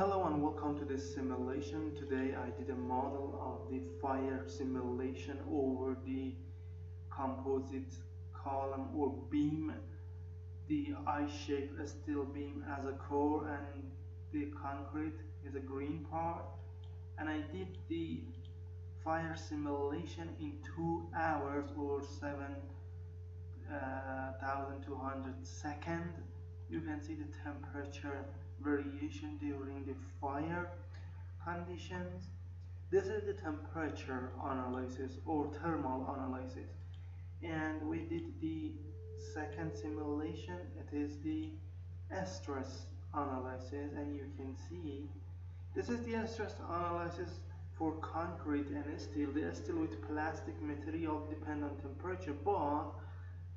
Hello and welcome to this simulation. Today I did a model of the fire simulation over the composite column or beam, the I-shaped steel beam as a core, and the concrete is a green part. And I did the fire simulation in 2 hours or 7,200 seconds. You can see the temperature variation during the fire conditions. This is the temperature analysis or thermal analysis, and we did the second simulation. It is the stress analysis, and you can see this is the stress analysis for concrete and steel. The steel with plastic material depend on temperature, but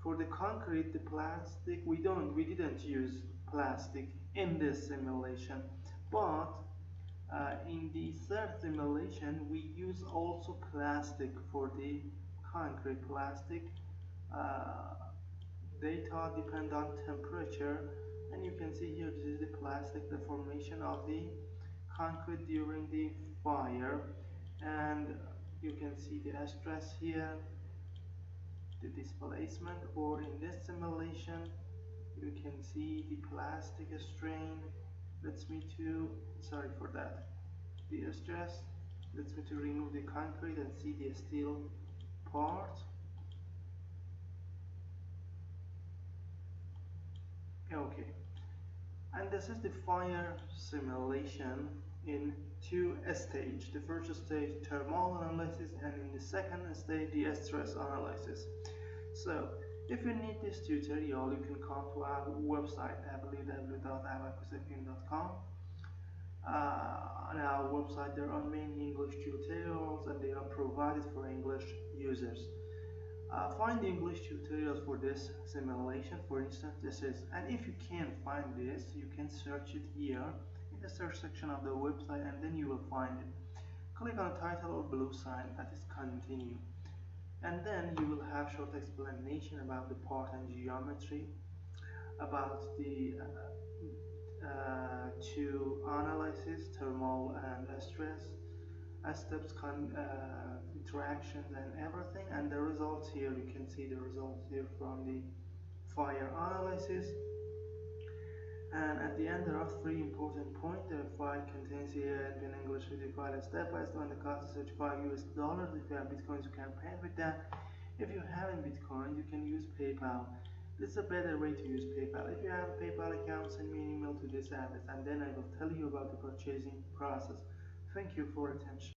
for the concrete, the plastic, we didn't use plastic in this simulation, but in the third simulation we use also plastic for the concrete. Plastic data depend on temperature, and you can see here this is the plastic deformation of the concrete during the fire, and you can see the stress here, the displacement, or in this simulation you can see the plastic strain. Let's me to sorry for that, the stress. Let's me to remove the concrete and see the steel part. Okay, and this is the fire simulation in 2 stages. The first stage, thermal analysis, and in the second stage, the stress analysis. So if you need this tutorial, you can come to our website www.abaqus-Thermal. On our website there are many English tutorials, and they are provided for English users. Find the English tutorials for this simulation. For instance, this is, and if you can't find this, you can search it here in the search section of the website, and then you will find it. Click on the title or blue sign, that is continue, and then you will have short explanation about the part and geometry, about the two analysis, thermal and stress, steps, interactions, and everything, and the results here. You can see the results here from the fire analysis. And at the end there are 3 important points. The file contains here in English video file step by step, and the cost is $35 US. If you have bitcoins, you can pay with that. If you haven't bitcoin, you can use PayPal. This is a better way to use PayPal. If you have a PayPal account, send me an email to this address, and then I will tell you about the purchasing process. Thank you for attention.